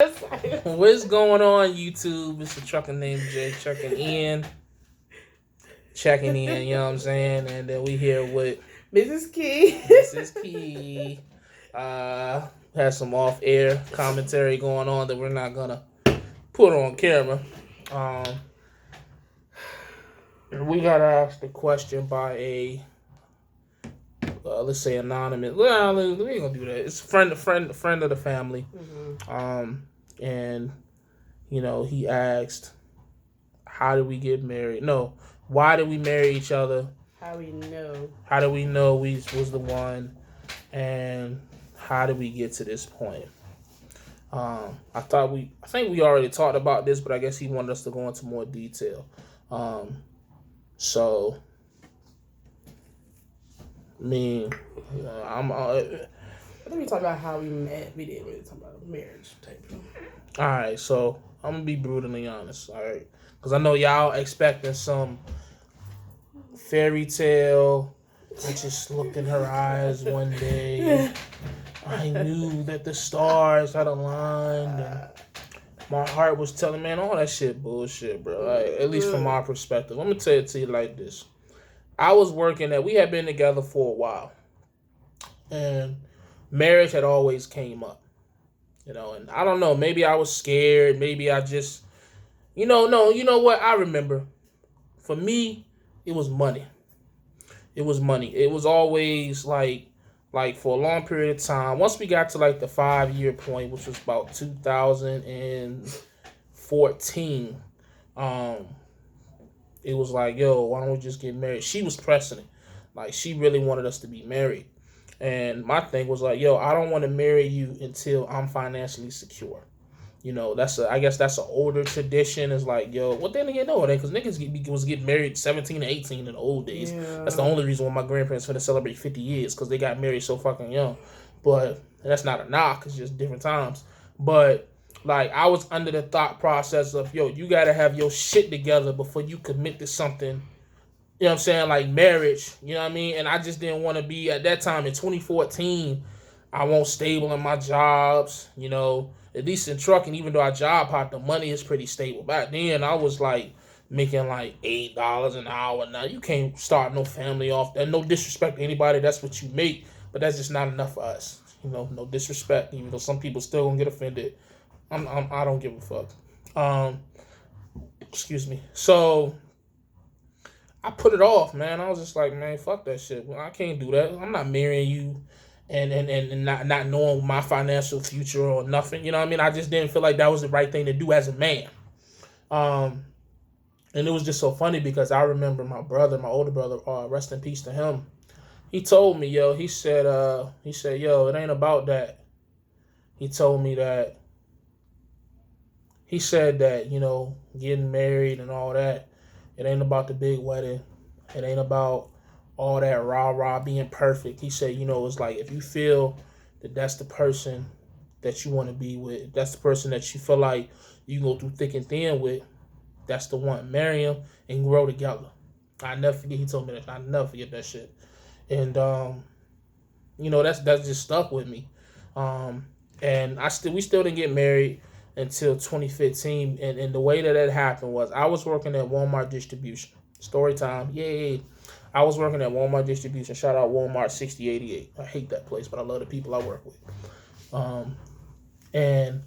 What's going on, YouTube? It's the trucker named Jay checking in, you know what I'm saying? And then we here with Mrs. Key. Mrs. Key. Has some off-air commentary going on that we're not gonna put on camera. We got asked a question by a let's say anonymous. Well, we ain't gonna do that. It's a friend of the family. And you know, he asked, "How did we get married? No, why did we marry each other? How we know? How did we know we was the one? And how did we get to this point?" I think we already talked about this, but I guess he wanted us to go into more detail. So, I mean, I think we talked about how we met. We didn't really talk about marriage type of. All right, so I'm gonna be brutally honest. All right, because I know y'all expecting some fairy tale. I just looked in her eyes one day. I knew that the stars had aligned, and my heart was telling, man, all that shit bullshit, bro. Like, at least from my perspective. Let me tell it to you like this. I was we had been together for a while, and marriage had always came up, you know, and I don't know, maybe I was scared, maybe I just, you know what, I remember, for me, it was money. It was money. It was always like for a long period of time, once we got to like the 5-year point, which was about 2014, it was like, yo, why don't we just get married? She was pressing it. Like, she really wanted us to be married. And my thing was like, yo, I don't want to marry you until I'm financially secure. You know, I guess that's an older tradition. Is like, yo, what then again, no, because niggas was getting married 17 and 18 in the old days. Yeah. That's the only reason why my grandparents finna celebrate 50 years, because they got married so fucking young. But that's not a knock, it's just different times. But like, I was under the thought process of, yo, you gotta have your shit together before you commit to something. You know what I'm saying? Like marriage, you know what I mean? And I just didn't want to be, at that time in 2014, I wasn't stable in my jobs, you know, at least in trucking, even though I job hop, the money is pretty stable. Back then, I was like making like $8 an hour. Now, you can't start no family off. And no disrespect to anybody, that's what you make, but that's just not enough for us. You know, no disrespect, even though some people still gonna get offended. I don't give a fuck. Excuse me. So I put it off, man. I was just like, man, fuck that shit. Well, I can't do that. I'm not marrying you and not knowing my financial future or nothing. You know what I mean? I just didn't feel like that was the right thing to do as a man. And it was just so funny because I remember my older brother, rest in peace to him. He told me, yo, he said, yo, it ain't about that. He told me that, he said that, you know, getting married and all that, it ain't about the big wedding. It ain't about all that rah-rah being perfect. He said, you know, it's like, if you feel that that's the person that you want to be with, that's the person that you feel like you go through thick and thin with, that's the one. Marry him and grow together. I never forget, he told me that. I never forget that shit. And, you know, that's just stuck with me. And we still didn't get married until 2015, and the way that happened was I was working at Walmart distribution. Story time, yay! I was working at Walmart distribution. Shout out Walmart 6088. I hate that place, but I love the people I work with. And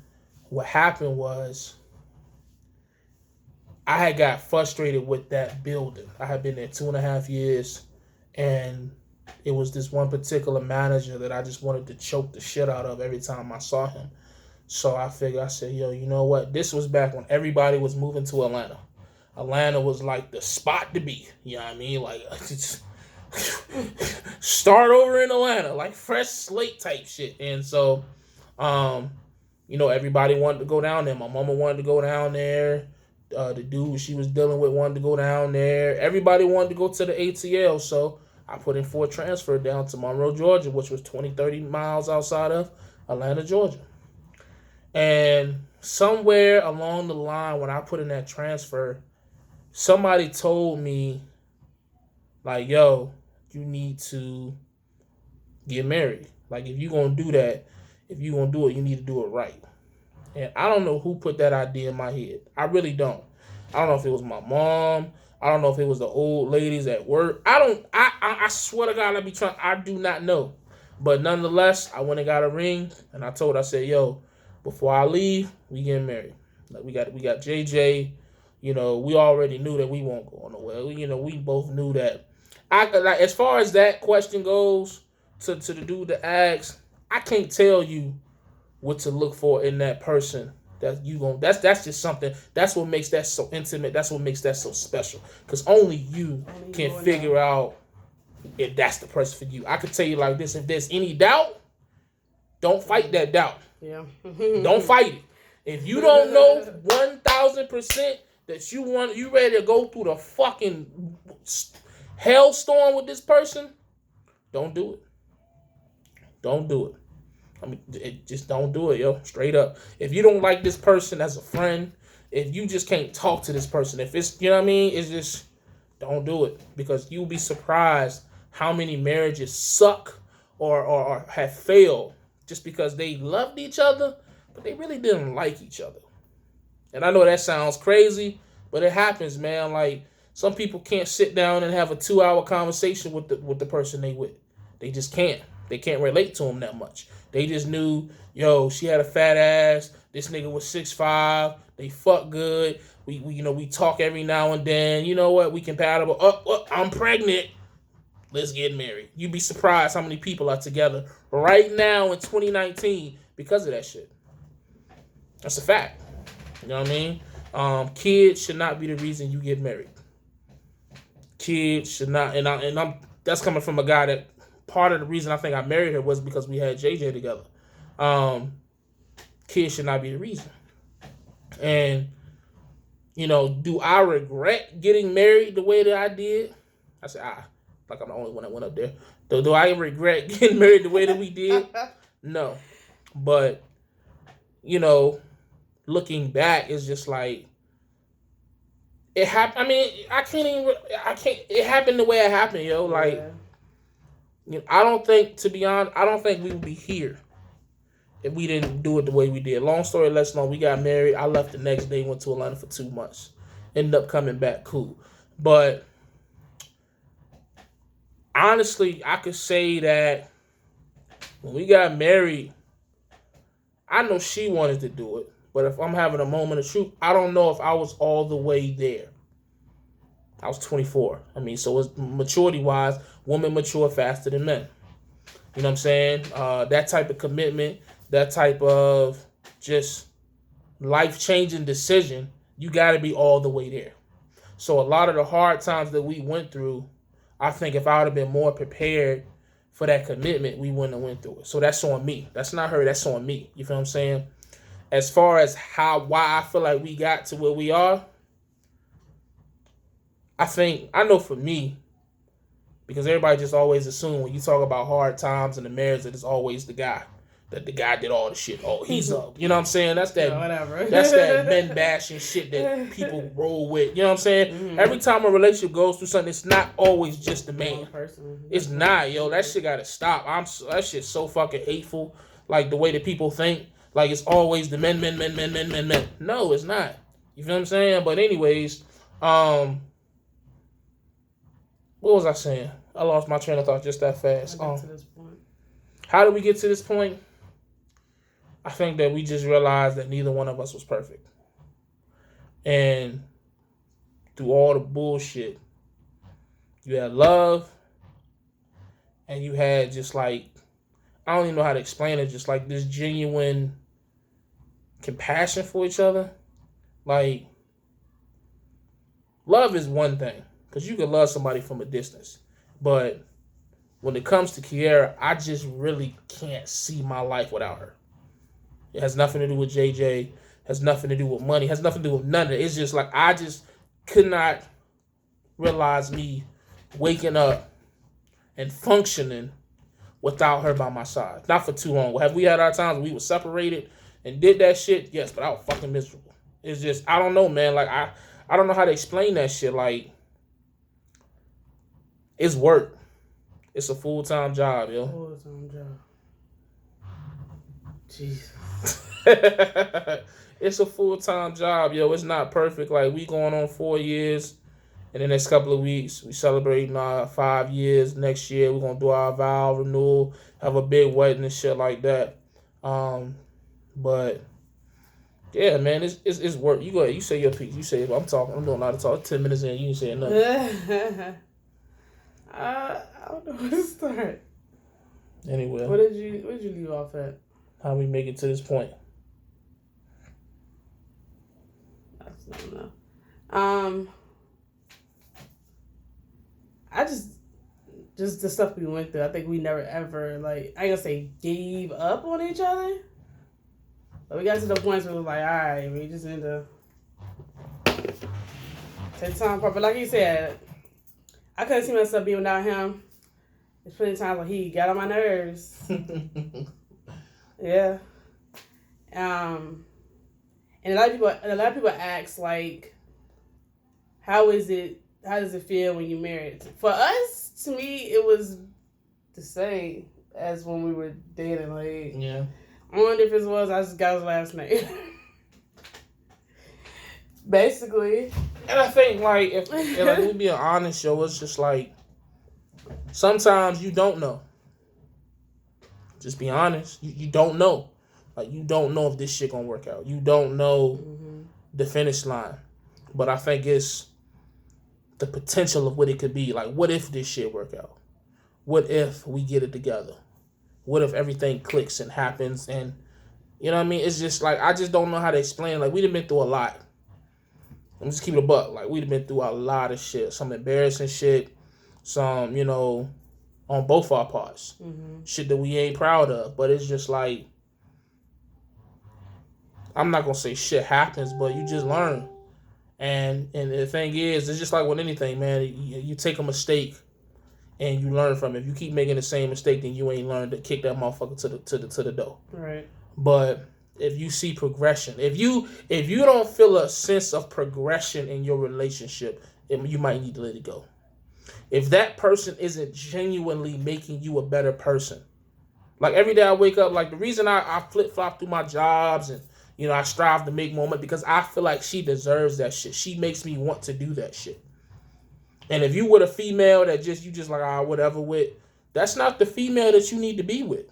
what happened was I had got frustrated with that building. I had been there 2.5 years, and it was this one particular manager that I just wanted to choke the shit out of every time I saw him. So I figured, I said, yo, you know what? This was back when everybody was moving to Atlanta. Atlanta was like the spot to be. You know what I mean? Like, start over in Atlanta, like fresh slate type shit. And so, you know, everybody wanted to go down there. My mama wanted to go down there. The dude she was dealing with wanted to go down there. Everybody wanted to go to the ATL. So I put in for a transfer down to Monroe, Georgia, which was 20-30 miles outside of Atlanta, Georgia. And somewhere along the line, when I put in that transfer, somebody told me, like, yo, you need to get married. Like, if you're going to do that, if you're going to do it, you need to do it right. And I don't know who put that idea in my head. I really don't. I don't know if it was my mom. I don't know if it was the old ladies at work. I don't. I swear to God, I be trying. I do not know. But nonetheless, I went and got a ring, and I said, yo, before I leave, we getting married. Like we got JJ. You know, we already knew that we won't go nowhere. You know, we both knew that. I like as far as that question goes to the dude that asked, I can't tell you what to look for in that person that you going that's just something that's what makes that so intimate, that's what makes that so special, because only you can figure out if that's the person for you. I could tell you like this: if there's any doubt, don't fight that doubt. Yeah. Don't fight it. If you don't know 1,000% that you ready to go through the fucking hellstorm with this person, don't do it. Don't do it. I mean, just don't do it, yo. Straight up. If you don't like this person as a friend, if you just can't talk to this person, if it's, you know what I mean, it's just, don't do it. Because you'll be surprised how many marriages suck or have failed just because they loved each other, but they really didn't like each other. And I know that sounds crazy, but it happens, man. Like, some people can't sit down and have a 2-hour conversation with the person they with. They just can't. They can't relate to him that much. They just knew, yo, she had a fat ass. This nigga was 6'5". They fuck good. We talk every now and then. You know what? We compatible. I'm pregnant. Let's get married. You'd be surprised how many people are together right now in 2019 because of that shit. That's a fact. You know what I mean? Kids should not be the reason you get married. Kids should not, and I'm that's coming from a guy that part of the reason I think I married her was because we had JJ together. Kids should not be the reason. And, you know, do I regret getting married the way that I did? I said, like I'm the only one that went up there. Do I regret getting married the way that we did? No. But, you know, looking back, it's just like, it happened. I mean, it happened the way it happened, yo. Like, Yeah. You know, I don't think, to be honest, I don't think we would be here if we didn't do it the way we did. Long story less long, we got married. I left the next day, went to Atlanta for 2 months. Ended up coming back cool. But honestly, I could say that when we got married, I know she wanted to do it. But if I'm having a moment of truth, I don't know if I was all the way there. I was 24. I mean, so it's maturity-wise, women mature faster than men. You know what I'm saying? That type of commitment, that type of just life-changing decision, you got to be all the way there. So a lot of the hard times that we went through, I think if I would have been more prepared for that commitment, we wouldn't have went through it. So that's on me. That's not her. That's on me. You feel what I'm saying? As far as why I feel like we got to where we are, I know for me, because everybody just always assume when you talk about hard times in the marriage that it's always the guy. That the guy did all the shit. Oh, he's up. You know what I'm saying? That's that whatever. That's that men bashing shit that people roll with. You know what I'm saying? Mm-hmm. Every time a relationship goes through something, it's not always just the man. It's not, yo. That shit gotta stop. That shit's so fucking hateful. Like the way that people think. Like it's always the men. No, it's not. You feel what I'm saying? But anyways, what was I saying? I lost my train of thought just that fast. To this point. How did we get to this point? I think that we just realized that neither one of us was perfect. And through all the bullshit, you had love and you had just like, I don't even know how to explain it, just like this genuine compassion for each other. Like, love is one thing, because you can love somebody from a distance. But when it comes to Kiera, I just really can't see my life without her. It has nothing to do with JJ, has nothing to do with money, has nothing to do with none of it. It's just like, I just could not realize me waking up and functioning without her by my side. Not for too long. Have we had our times we were separated and did that shit? Yes, but I was fucking miserable. It's just, I don't know, man. Like, I don't know how to explain that shit. Like, it's work. It's a full-time job, yo. Full-time job. Jesus. It's a full-time job, yo. It's not perfect. Like, we going on 4 years. In the next couple of weeks, we celebrating our 5 years. Next year, we're gonna do our vow renewal, have a big wedding and shit like that. But yeah, man, it's work. You go ahead, you say your piece. You say I'm talking. I'm doing a lot of talk. 10 minutes in, you ain't saying nothing. I don't know where to start. Anyway, Where did you leave off at? how we make it to this point? I don't know. I just the stuff we went through. I think we never ever, like, I ain't gonna say gave up on each other, but we got to the point where it was like, all right, we just need to take time apart. But like you said, I couldn't see myself being without him. There's plenty of times when he got on my nerves. Yeah. And a lot of people ask, like, how does it feel when you're married? For us, to me, it was the same as when we were dating. Like, Yeah. only difference was I just got his last name. Basically. And I think, like, if like, we're being honest, yo, it's just like sometimes you don't know. Just be honest. You don't know. Like, you don't know if this shit gonna work out. You don't know the finish line. But I think it's the potential of what it could be. Like, what if this shit work out? What if we get it together? What if everything clicks and happens? And, you know what I mean? It's just like, I just don't know how to explain it. Like, we've been through a lot. I'm just keeping it a buck. Like, we've been through a lot of shit. Some embarrassing shit. Some, on both our parts. Shit that we ain't proud of. But it's just like, I'm not going to say shit happens, but you just learn. And the thing is, it's just like with anything, man. You take a mistake and you learn from it. If you keep making the same mistake, then you ain't learned to kick that motherfucker to the door. Right. But if you see progression, if you don't feel a sense of progression in your relationship, you might need to let it go. If that person isn't genuinely making you a better person, like every day I wake up, like the reason I flip flop through my jobs and I strive to make more money because I feel like she deserves that shit. She makes me want to do that shit. And if you with a female that you just like, whatever with, that's not the female that you need to be with.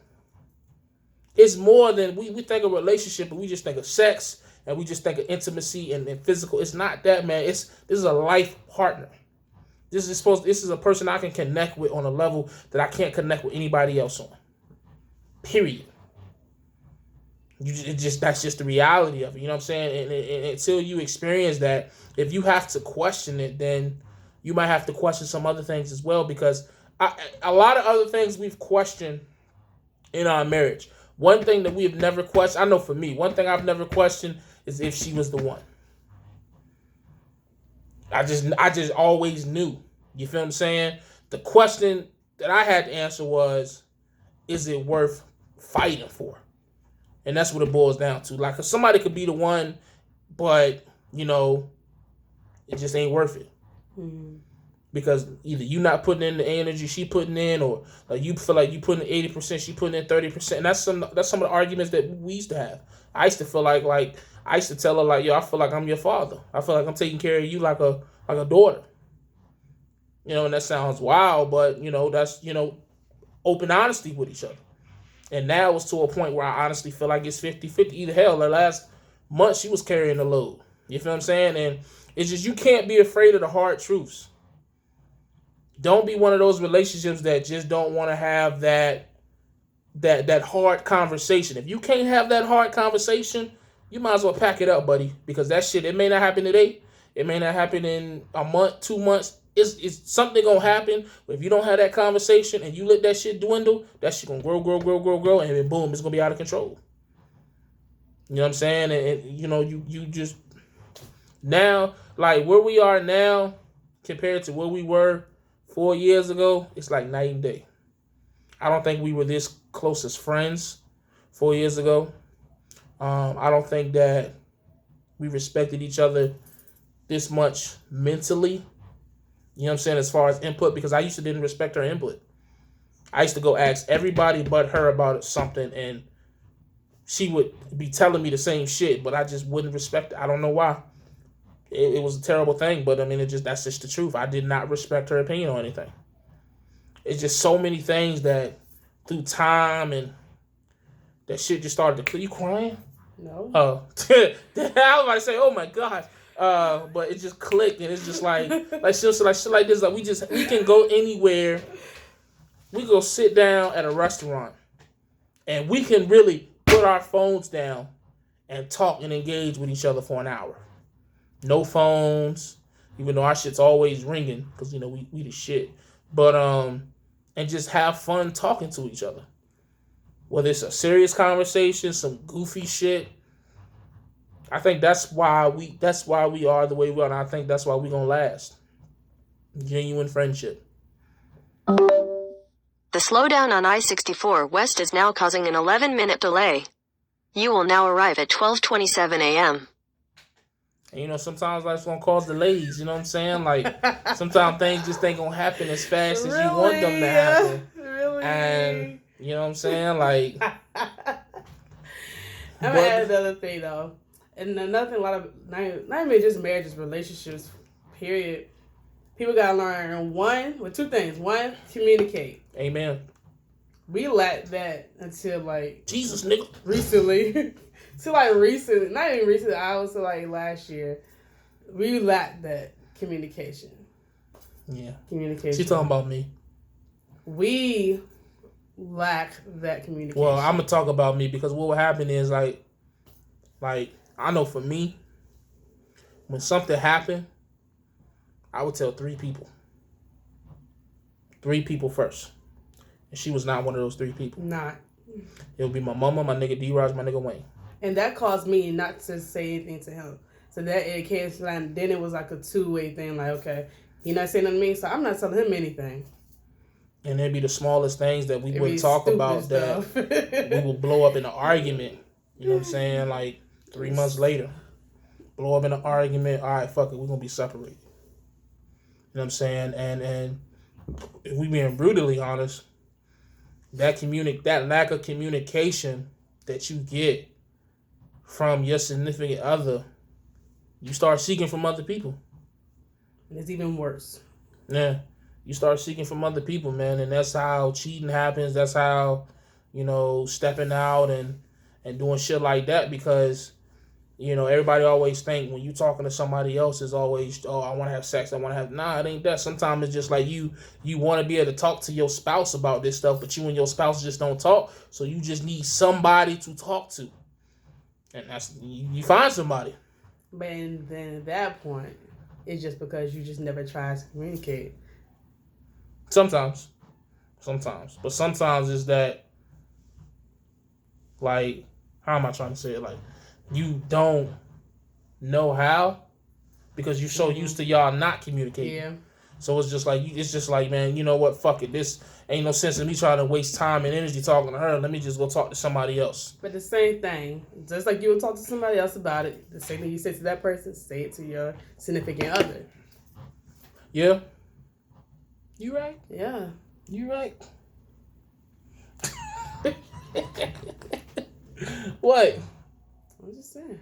It's more than we think of relationship, but we just think of sex and we just think of intimacy and physical. It's not that, man. This is a life partner. This is a person I can connect with on a level that I can't connect with anybody else on. Period. That's just the reality of it. You know what I'm saying? And until you experience that, if you have to question it, then you might have to question some other things as well. Because a lot of other things we've questioned in our marriage. One thing that we have never questioned, I know for me, one thing I've never questioned is if she was the one. I just always knew. You feel what I'm saying? The question that I had to answer was, is it worth fighting for? And that's what it boils down to. Like, somebody could be the one, but, it just ain't worth it. Because either you not putting in the energy she putting in, or like you feel like you putting in 80%, she putting in 30%. And that's some of the arguments that we used to have. I used to feel like I used to tell her, like, yo, I feel like I'm your father. I feel like I'm taking care of you like a daughter. And that sounds wild, but that's open honesty with each other. And now it's to a point where I honestly feel like it's 50-50. Either hell, the last month she was carrying the load. You feel what I'm saying? And it's just, you can't be afraid of the hard truths. Don't be one of those relationships that just don't want to have that hard conversation. If you can't have that hard conversation, you might as well pack it up, buddy. Because that shit, it may not happen today. It may not happen in a month, 2 months. It's something gonna happen. But if you don't have that conversation and you let that shit dwindle, that shit gonna grow, and then boom, it's gonna be out of control. You know what I'm saying? And you just now, like where we are now compared to where we were 4 years ago, it's like night and day. I don't think we were this close as friends 4 years ago. I don't think that we respected each other this much mentally. You know what I'm saying? As far as input, because I used to didn't respect her input. I used to go ask everybody but her about something, and she would be telling me the same shit, but I just wouldn't respect it. I don't know why. It was a terrible thing, but I mean, that's just the truth. I did not respect her opinion on anything. It's just so many things that through time and that shit just started to. You crying? No. Oh, I was about to say, oh my god. But it just clicked, and it's just like shit like this. Like we can go anywhere. We go sit down at a restaurant, and we can really put our phones down and talk and engage with each other for an hour. No phones, even though our shit's always ringing because we the shit. But and just have fun talking to each other. Whether it's a serious conversation, some goofy shit. I think that's why we are the way we are, and I think that's why we're gonna last. Genuine friendship. The slowdown on I-64 West is now causing an 11-minute delay. You will now arrive at 12:27 a.m. And sometimes life's gonna cause delays, you know what I'm saying? Like sometimes things just ain't gonna happen as fast as you want them to happen. Really? And you know what I'm saying? Like I'm gonna add another thing though. And another thing, a lot of not even just marriages, relationships, period. People gotta learn two things. One, communicate. Amen. We lacked that until Jesus, nigga. Recently. Not even recently, I was last year. We lacked that communication. Yeah. Communication. She's talking about me. We lack that communication. Well, I'm gonna talk about me because what will happen is like I know for me, when something happened, I would tell 3 people. 3 people first. And she was not one of those 3 people. Not. It would be my mama, my nigga D-Raj, my nigga Wayne. And that caused me not to say anything to him. So that it came to then it was like a 2-way thing. Like, okay, you're not saying nothing to me, so I'm not telling him anything. And it'd be the smallest things that we wouldn't talk about stuff. That we would blow up in an argument. You know what I'm saying? Like 3 months later, blow up in an argument. All right, fuck it, we're gonna be separated. You know what I'm saying? And if we being brutally honest, that lack of communication that you get from your significant other, you start seeking from other people. And it's even worse. Yeah. You start seeking from other people, man, and that's how cheating happens. That's how, stepping out and doing shit like that because, everybody always think when you talking to somebody else is always, oh, I want to have sex. I want to have, nah, it ain't that. Sometimes it's just like you want to be able to talk to your spouse about this stuff, but you and your spouse just don't talk. So you just need somebody to talk to. And that's, you find somebody. But then at that point, it's just because you just never tried to communicate. Sometimes. But sometimes it's that, how am I trying to say it? You don't know how because you're so used to y'all not communicating. Yeah. So it's just like, man, you know what? Fuck it. This ain't no sense in me trying to waste time and energy talking to her. Let me just go talk to somebody else. But the same thing, just like you would talk to somebody else about it, the same thing you say to that person, say it to your significant other. Yeah. You right. Yeah. You right. What? I'm just saying.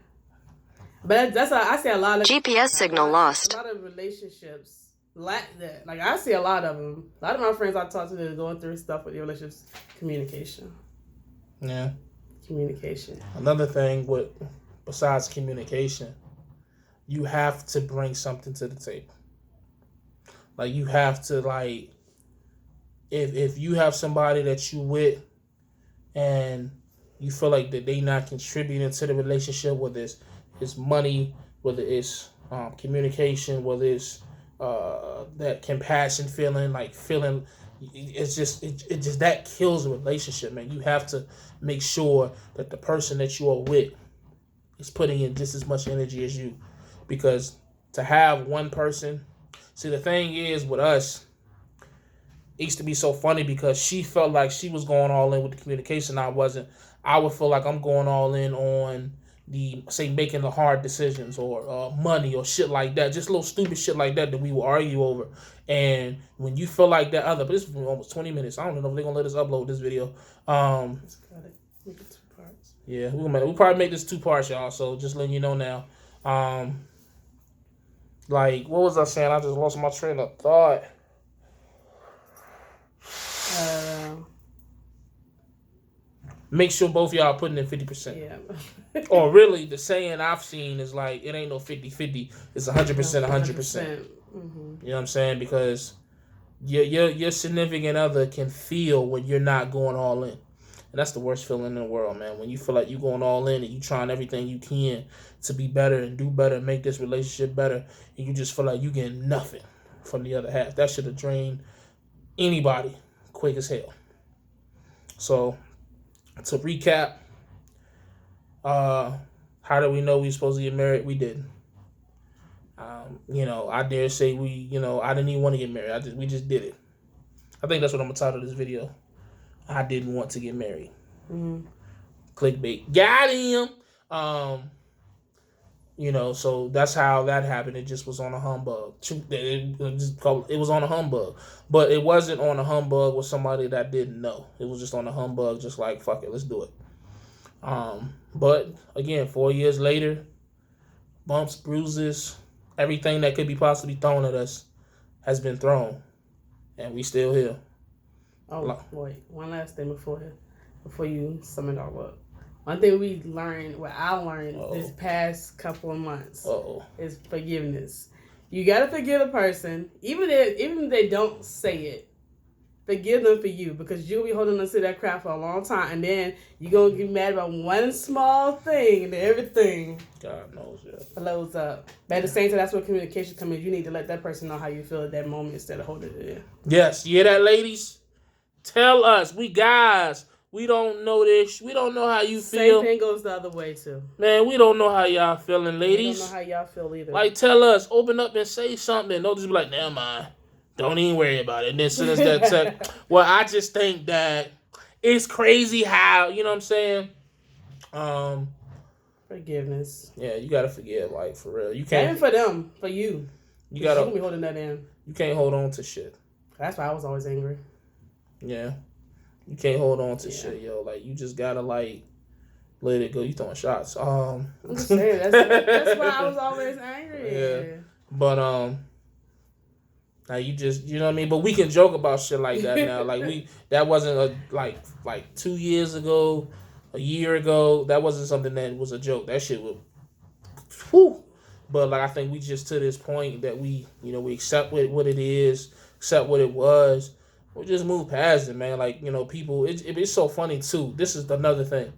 But that's how I see a lot of GPS signal lost. A lot of relationships lack that. I see a lot of them. A lot of my friends I talk to that are going through stuff with their relationships. Communication. Yeah. Communication. Another thing besides communication, you have to bring something to the table. You have to if you have somebody that you with and you feel like that they not contributing to the relationship, whether it's money, whether it's communication, whether it's that compassion feeling, it's just that kills a relationship, man. You have to make sure that the person that you are with is putting in just as much energy as you, because to have one person. See, the thing is with us, it used to be so funny because she felt like she was going all in with the communication. I wasn't. I would feel like I'm going all in on making the hard decisions or money or shit like that. Just little stupid shit like that we will argue over. And when you feel like that but this is almost 20 minutes. I don't know if they're going to let us upload this video. Let's cut it. Make it 2 parts. Yeah, we'll probably make this 2 parts, y'all. So just letting you know now. Like, what was I saying? I just lost my train of thought. Make sure both y'all putting in 50%. Yeah. Or really, the saying I've seen is like, it ain't no 50-50. It's 100%, 100%. Mm-hmm. You know what I'm saying? Because your significant other can feel when you're not going all in. And that's the worst feeling in the world, man. When you feel like you're going all in and you trying everything you can to be better and do better and make this relationship better, and you just feel like you getting nothing from the other half. That should have drained anybody quick as hell. So, to recap, how did we know we were supposed to get married? We didn't. I dare say I didn't even want to get married. We just did it. I think that's what I'm going to title this video. I didn't want to get married. Mm-hmm. Clickbait. Got him. So that's how that happened. It just was on a humbug. It was on a humbug. But it wasn't on a humbug with somebody that didn't know. It was just on a humbug, just like, fuck it, let's do it. But, again, 4 years later, bumps, bruises, everything that could be possibly thrown at us has been thrown. And we still here. Oh, wait. One last thing before you sum it all up. One thing I learned this past couple of months is forgiveness. You gotta forgive a person, even if they don't say it. Forgive them for you, because you'll be holding on to that crap for a long time, and then you're gonna get mad about one small thing, and everything God knows, yeah, blows up. But at the same time, that's where communication comes in. You need to let that person know how you feel at that moment instead of holding it in. Yes, you hear that, ladies? Tell us. We guys. We don't know this. We don't know how you feel. Same thing goes the other way, too. Man, we don't know how y'all feeling, ladies. We don't know how y'all feel either. Like, tell us. Open up and say something. Don't just be like, never mind. Don't even worry about it. And then send us that text. Well, I just think that it's crazy how, you know what I'm saying? Forgiveness. Yeah, you got to forgive, like, for real. You can't. Even for them. For you. You got to be holding that in. You can't hold on to shit. That's why I was always angry. Yeah. You can't hold on to shit, yo. Like, you just gotta, like, let it go. You throwing shots. I'm just saying, that's why I was always angry. Yeah. But, now you just, you know what I mean? But we can joke about shit like that now. Like, that wasn't like 2 years ago, a year ago. That wasn't something that was a joke. That shit was, whew. But, like, I think we just to this point that we accept what it is, accept what it was. We just move past it, man. Like, people, it's so funny, too. This is another thing.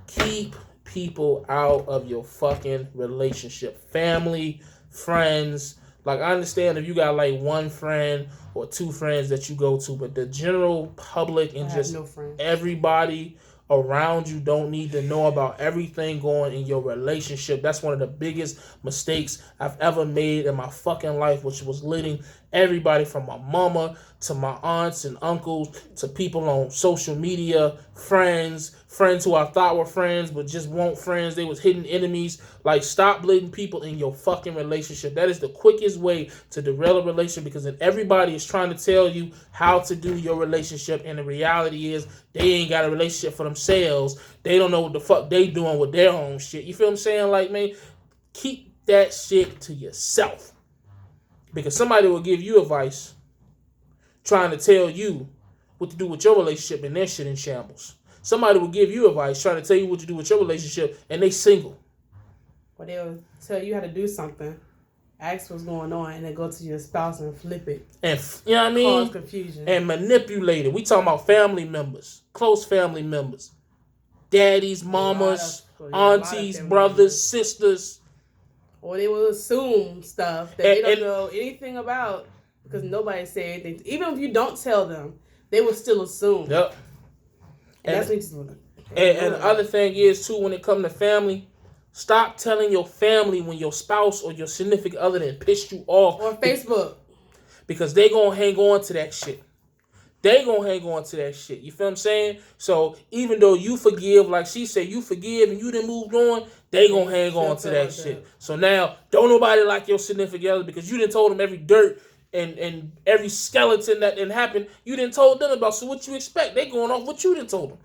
Keep people out of your fucking relationship. Family, friends. Like, I understand if you got, like, one friend or two friends that you go to, but the general public and just everybody around you don't need to know about everything going in your relationship. That's one of the biggest mistakes I've ever made in my fucking life, which was letting everybody from my mama to my aunts and uncles to people on social media, friends who I thought were friends but just weren't friends. They was hidden enemies. Like, stop letting people in your fucking relationship. That is the quickest way to derail a relationship, because then everybody is trying to tell you how to do your relationship, and the reality is they ain't got a relationship for themselves. They don't know what the fuck they doing with their own shit. You feel what I'm saying? Like, man, keep that shit to yourself. Because somebody will give you advice trying to tell you what to do with your relationship, and their shit in shambles. Somebody will give you advice trying to tell you what to do with your relationship, and they single. Well, they'll tell you how to do something, ask what's going on, and then go to your spouse and flip it. And, you know what I mean? Cause confusion. And manipulate it. We talking about family members, close family members. Daddies, mamas, aunties, brothers, sisters. Or they will assume stuff that they don't know anything about, because nobody said anything. Even if you don't tell them, they will still assume. Yep. And that's and the other thing is, too, when it comes to family, stop telling your family when your spouse or your significant other then pissed you off. Or Facebook. Because they going to hang on to that shit. They going to hang on to that shit. You feel what I'm saying? So even though you forgive, like she said, you forgive and you done moved on, they going to hang on to that shit. So now, don't nobody like your significant other, because you done told them every dirt and every skeleton that didn't happen, you didn't told them about. So what you expect? They going off what you done told them.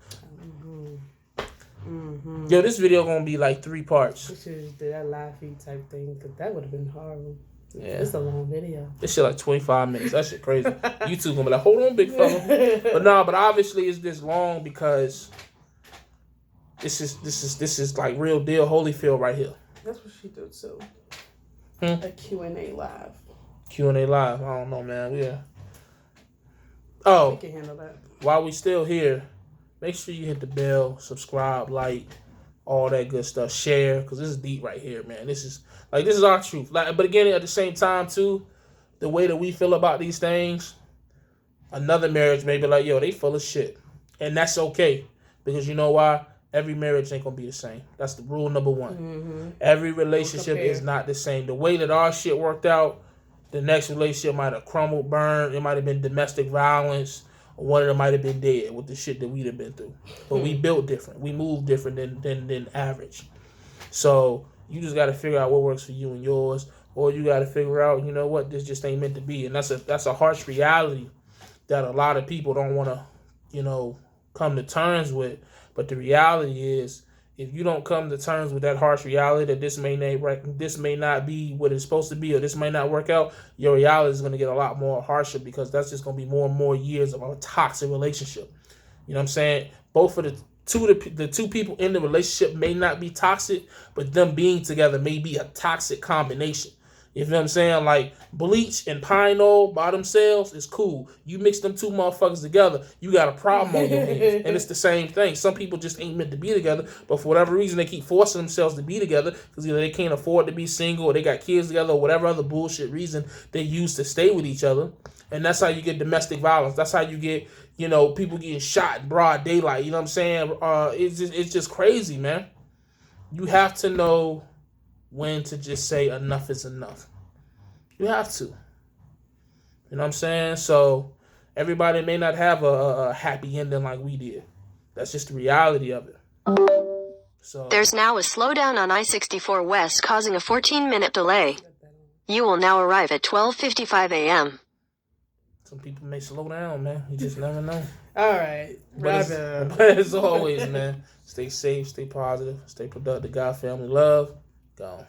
Yo, this video gonna be like 3 parts. We should have did that live feed type thing because that would have been horrible. Yeah. It's a long video. This shit like 25 minutes. That shit crazy. YouTube gonna be like, hold on, big fella. But obviously it's this long because this is like real deal Holyfield right here. That's what she do too. Hmm? A Q&A live. Q&A live. I don't know, man. Yeah. Oh, We can handle that. while we still here, make sure you hit the bell, subscribe, like, all that good stuff. Share, because this is deep right here, man. This is our truth. Like, but again, at the same time, too, the way that we feel about these things, another marriage may be like, yo, they full of shit. And that's okay. Because you know why? Every marriage ain't going to be the same. That's the rule number 1. Mm-hmm. Every relationship is not the same. The way that our shit worked out, the next relationship might have crumbled, burned. It might have been domestic violence. Or one of them might have been dead with the shit that we'd have been through. But we built different. We moved different than average. So you just got to figure out what works for you and yours. Or you got to figure out, you know what, this just ain't meant to be. And that's a harsh reality that a lot of people don't want to, you know, come to terms with. But the reality is, if you don't come to terms with that harsh reality that this may not be what it's supposed to be, or this may not work out, your reality is going to get a lot more harsher, because that's just going to be more and more years of a toxic relationship. You know what I'm saying? Both of the two people in the relationship may not be toxic, but them being together may be a toxic combination. You feel what I'm saying? Like bleach and pine oil by themselves is cool. You mix them 2 motherfuckers together, you got a problem on your hands. And it's the same thing. Some people just ain't meant to be together, but for whatever reason, they keep forcing themselves to be together because either they can't afford to be single, or they got kids together, or whatever other bullshit reason they use to stay with each other. And that's how you get domestic violence. That's how you get, you know, people getting shot in broad daylight. You know what I'm saying? It's just crazy, man. You have to know when to just say enough is enough. You have to. You know what I'm saying? So everybody may not have a happy ending like we did. That's just the reality of it. So There's now a slowdown on I-64 West causing a 14-minute delay. You will now arrive at 12:55 a.m. some people may slow down, man. You just never know. All right. But as always, man, stay safe, stay positive, stay productive. God, family, love. Gone.